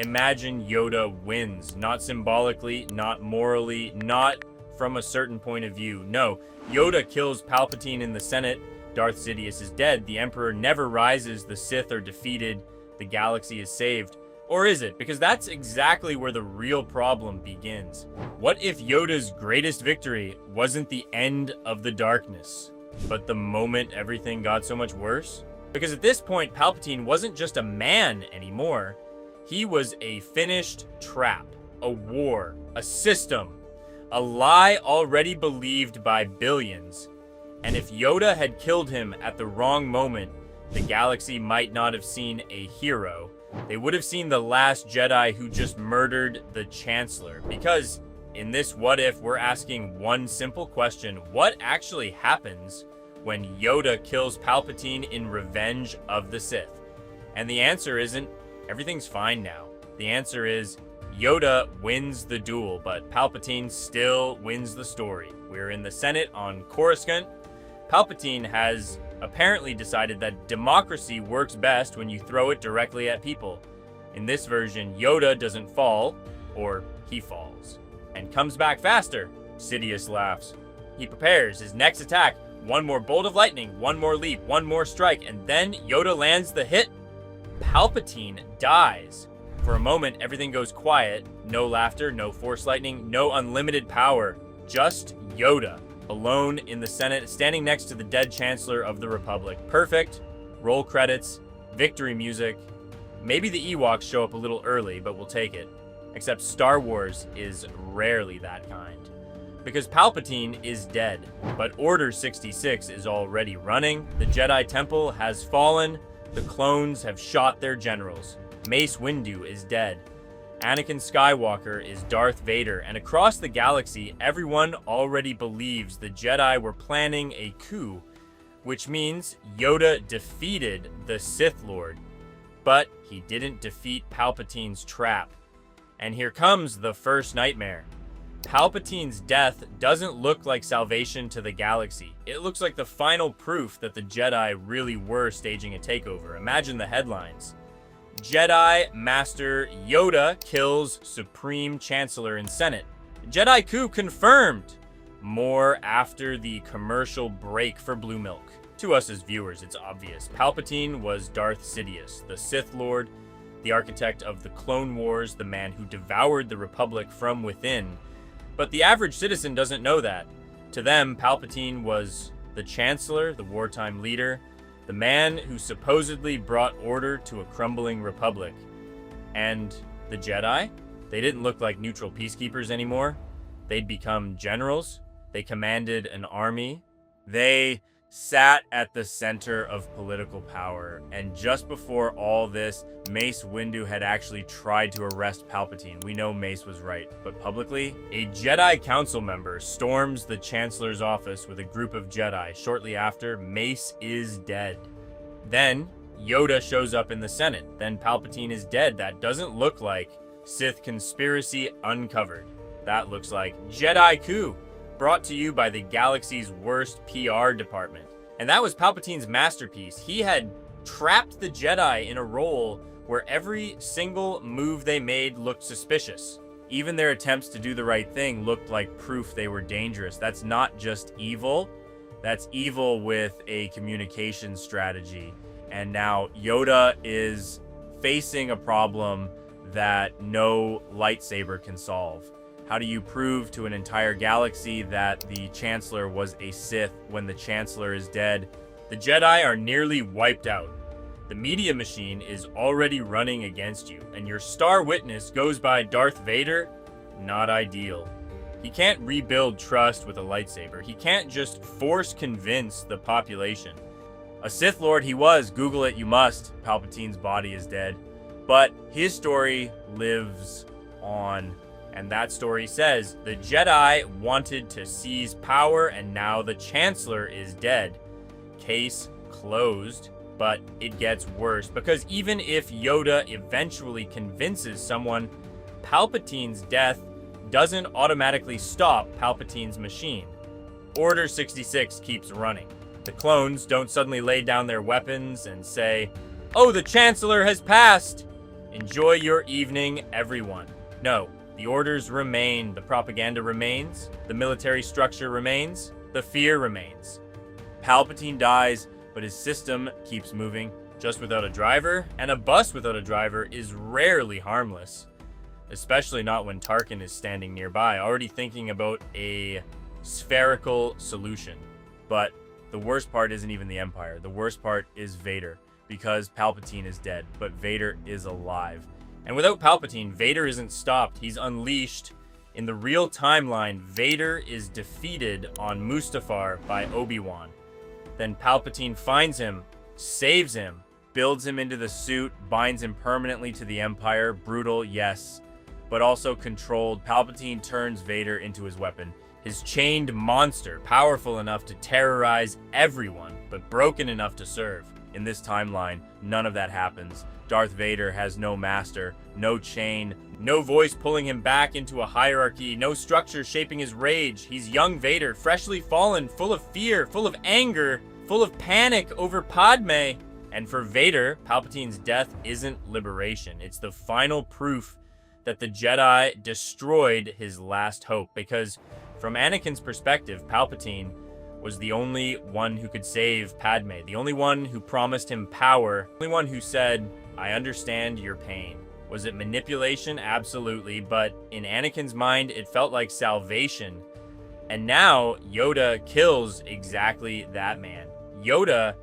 Imagine Yoda wins, not symbolically, not morally, not from a certain point of view. No, Yoda kills Palpatine in the Senate. Darth Sidious is dead. The Emperor never rises. The Sith are defeated. The galaxy is saved. Or is it? Because that's exactly where the real problem begins. What if Yoda's greatest victory wasn't the end of the darkness, but the moment everything got so much worse? Because at this point, Palpatine wasn't just a man anymore. He was a finished trap, a war, a system, a lie already believed by billions. And if Yoda had killed him at the wrong moment, the galaxy might not have seen a hero. They would have seen the last Jedi who just murdered the Chancellor. Because in this what if, we're asking one simple question: what actually happens when Yoda kills Palpatine in revenge of the Sith? And the answer isn't, everything's fine now. The answer is, Yoda wins the duel, but Palpatine still wins the story. We're in the Senate on Coruscant. Palpatine has apparently decided that democracy works best when you throw it directly at people. In this version, Yoda doesn't fall, or he falls, and comes back faster. Sidious laughs. He prepares his next attack. One more bolt of lightning, one more leap, one more strike, and then Yoda lands the hit. Palpatine dies. For a moment, everything goes quiet. No laughter, no force lightning, no unlimited power. Just Yoda, alone in the Senate, standing next to the dead Chancellor of the Republic. Perfect. Roll credits, victory music. Maybe the Ewoks show up a little early, but we'll take it. Except Star Wars is rarely that kind. Because Palpatine is dead, but Order 66 is already running. The Jedi Temple has fallen. The clones have shot their generals. Mace Windu is dead. Anakin Skywalker is Darth Vader, and across the galaxy, everyone already believes the Jedi were planning a coup, which means Yoda defeated the Sith Lord, but he didn't defeat Palpatine's trap. And here comes the first nightmare. Palpatine's death doesn't look like salvation to the galaxy. It looks like the final proof that the Jedi really were staging a takeover. Imagine the headlines. Jedi Master Yoda kills Supreme Chancellor in Senate. Jedi coup confirmed. More after the commercial break for Blue Milk. To us as viewers, it's obvious. Palpatine was Darth Sidious, the Sith Lord, the architect of the Clone Wars, the man who devoured the Republic from within. But the average citizen doesn't know that. To them, Palpatine was the Chancellor, the wartime leader, the man who supposedly brought order to a crumbling republic. And the Jedi? They didn't look like neutral peacekeepers anymore. They'd become generals. They commanded an army. They sat at the center of political power. And just before all this, Mace Windu had actually tried to arrest Palpatine. We know Mace was right, but publicly, a Jedi Council member storms the Chancellor's office with a group of Jedi. Shortly after, Mace is dead. Then, Yoda shows up in the Senate. Then Palpatine is dead. That doesn't look like Sith conspiracy uncovered. That looks like Jedi coup, brought to you by the galaxy's worst PR department. And that was Palpatine's masterpiece. He had trapped the Jedi in a role where every single move they made looked suspicious. Even their attempts to do the right thing looked like proof they were dangerous. That's not just evil. That's evil with a communication strategy. And now Yoda is facing a problem that no lightsaber can solve. How do you prove to an entire galaxy that the Chancellor was a Sith when the Chancellor is dead? The Jedi are nearly wiped out. The media machine is already running against you, and your star witness goes by Darth Vader? Not ideal. He can't rebuild trust with a lightsaber. He can't just force convince the population. A Sith Lord he was, Google it you must. Palpatine's body is dead. But his story lives on. And that story says, the Jedi wanted to seize power and now the Chancellor is dead. Case closed, but it gets worse because even if Yoda eventually convinces someone, Palpatine's death doesn't automatically stop Palpatine's machine. Order 66 keeps running. The clones don't suddenly lay down their weapons and say, "Oh, the Chancellor has passed." Enjoy your evening, everyone. No, the orders remain, the propaganda remains, the military structure remains, the fear remains. Palpatine dies, but his system keeps moving, just without a driver, and a bus without a driver is rarely harmless. Especially not when Tarkin is standing nearby, already thinking about a spherical solution. But the worst part isn't even the Empire. The worst part is Vader, because Palpatine is dead, but Vader is alive. And without Palpatine, Vader isn't stopped. He's unleashed. In the real timeline, Vader is defeated on Mustafar by Obi-Wan. Then Palpatine finds him, saves him, builds him into the suit, binds him permanently to the Empire. Brutal, yes, but also controlled. Palpatine turns Vader into his weapon. His chained monster, powerful enough to terrorize everyone, but broken enough to serve. In this timeline, none of that happens. Darth Vader has no master, no chain, no voice pulling him back into a hierarchy, no structure shaping his rage. He's young Vader, freshly fallen, full of fear, full of anger, full of panic over Padme. And for Vader, Palpatine's death isn't liberation. It's the final proof that the Jedi destroyed his last hope. Because from Anakin's perspective, Palpatine was the only one who could save Padme, the only one who promised him power, the only one who said, I understand your pain. Was it manipulation? Absolutely, but in Anakin's mind, it felt like salvation. And now Yoda kills exactly that man. Yoda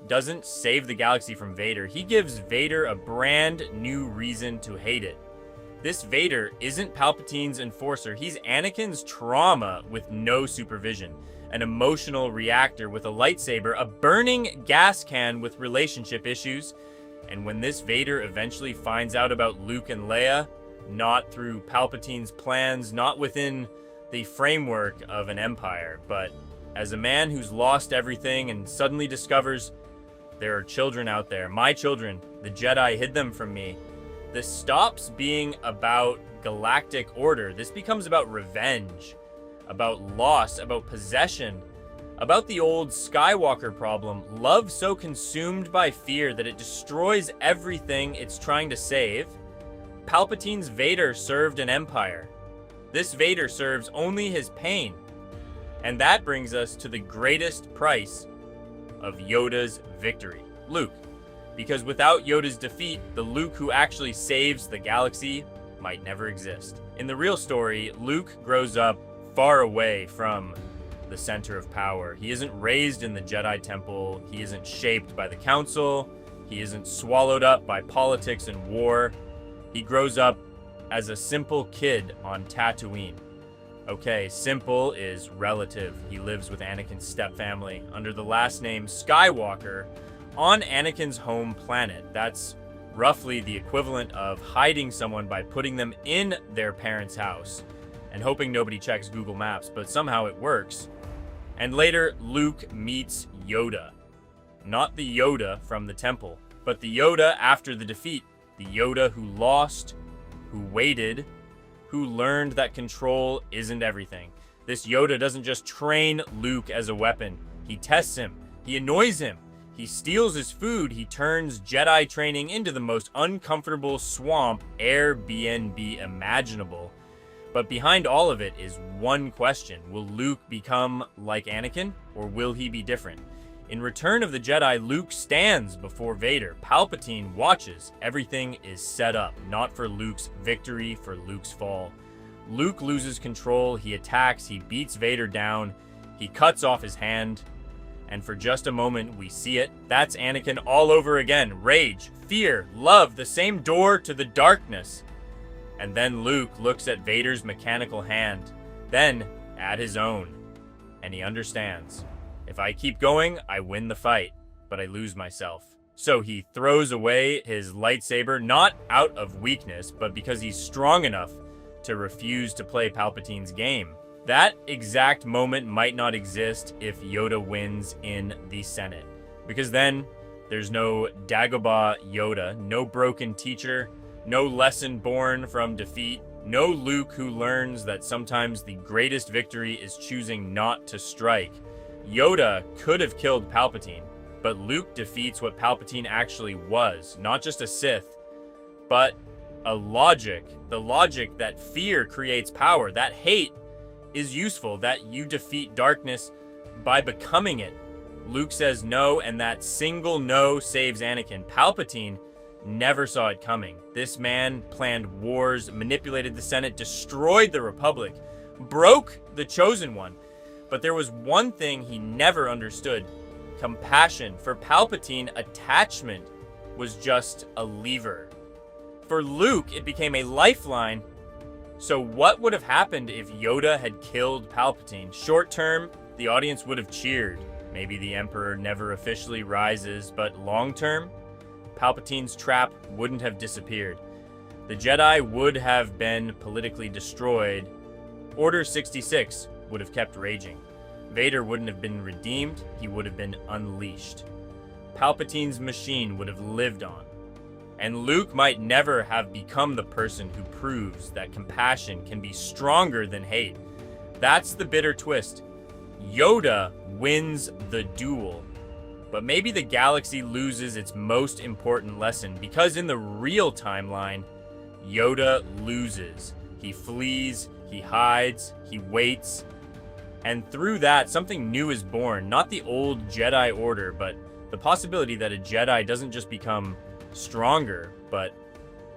doesn't save the galaxy from Vader. He gives Vader a brand new reason to hate it. This Vader isn't Palpatine's enforcer. He's Anakin's trauma with no supervision. An emotional reactor with a lightsaber, a burning gas can with relationship issues. And when this Vader eventually finds out about Luke and Leia, not through Palpatine's plans, not within the framework of an empire, but as a man who's lost everything and suddenly discovers there are children out there, my children, the Jedi hid them from me. This stops being about galactic order. This becomes about revenge, about loss, about possession, about the old Skywalker problem. Love so consumed by fear that it destroys everything it's trying to save. Palpatine's Vader served an empire. This Vader serves only his pain. And that brings us to the greatest price of Yoda's victory, Luke. Because without Yoda's defeat, the Luke who actually saves the galaxy might never exist. In the real story, Luke grows up far away from the center of power. He isn't raised in the Jedi Temple. He isn't shaped by the Council. He isn't swallowed up by politics and war. He grows up as a simple kid on Tatooine. Okay, simple is relative. He lives with Anakin's stepfamily under the last name Skywalker on Anakin's home planet. That's roughly the equivalent of hiding someone by putting them in their parents' house and hoping nobody checks Google Maps, but somehow it works. And later, Luke meets Yoda. Not the Yoda from the temple, but the Yoda after the defeat. The Yoda who lost, who waited, who learned that control isn't everything. This Yoda doesn't just train Luke as a weapon. He tests him. He annoys him. He steals his food. He turns Jedi training into the most uncomfortable swamp Airbnb imaginable. But behind all of it is one question. Will Luke become like Anakin, or will he be different? In Return of the Jedi, Luke stands before Vader. Palpatine watches. Everything is set up, not for Luke's victory, for Luke's fall. Luke loses control. He attacks. He beats Vader down. He cuts off his hand. And for just a moment, we see it. That's Anakin all over again. Rage, fear, love, the same door to the darkness. And then Luke looks at Vader's mechanical hand, then at his own. And he understands. If I keep going, I win the fight, but I lose myself. So he throws away his lightsaber, not out of weakness, but because he's strong enough to refuse to play Palpatine's game. That exact moment might not exist if Yoda wins in the Senate, because then there's no Dagobah Yoda, no broken teacher, no lesson born from defeat, no Luke who learns that sometimes the greatest victory is choosing not to strike. Yoda could have killed Palpatine, but Luke defeats what Palpatine actually was, not just a Sith, but a logic. The logic that fear creates power, that hate is useful, that you defeat darkness by becoming it. Luke says no, and that single no saves Anakin. Palpatine never saw it coming. This man planned wars, manipulated the Senate, destroyed the Republic, broke the Chosen One. But there was one thing he never understood: compassion. For Palpatine, attachment was just a lever. For Luke, it became a lifeline. So what would have happened if Yoda had killed Palpatine? Short term, the audience would have cheered. Maybe the Emperor never officially rises, but long term, Palpatine's trap wouldn't have disappeared. The Jedi would have been politically destroyed. Order 66 would have kept raging. Vader wouldn't have been redeemed, he would have been unleashed. Palpatine's machine would have lived on. And Luke might never have become the person who proves that compassion can be stronger than hate. That's the bitter twist. Yoda wins the duel. But maybe the galaxy loses its most important lesson, because in the real timeline, Yoda loses. He flees, he hides, he waits. And through that, something new is born. Not the old Jedi Order, but the possibility that a Jedi doesn't just become stronger, but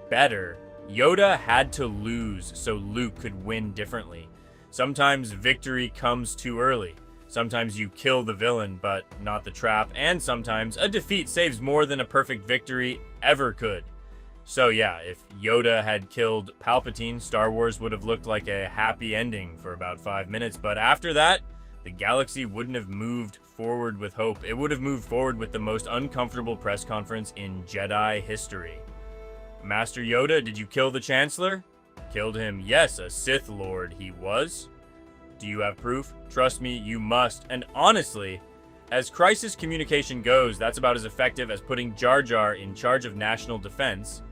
better. Yoda had to lose so Luke could win differently. Sometimes victory comes too early. Sometimes you kill the villain, but not the trap. And sometimes a defeat saves more than a perfect victory ever could. So yeah, if Yoda had killed Palpatine, Star Wars would have looked like a happy ending for about 5 minutes. But after that, the galaxy wouldn't have moved forward with hope. It would have moved forward with the most uncomfortable press conference in Jedi history. Master Yoda, did you kill the Chancellor? Killed him. Yes, a Sith Lord he was. Do you have proof? Trust me, you must. And honestly, as crisis communication goes, that's about as effective as putting Jar Jar in charge of national defense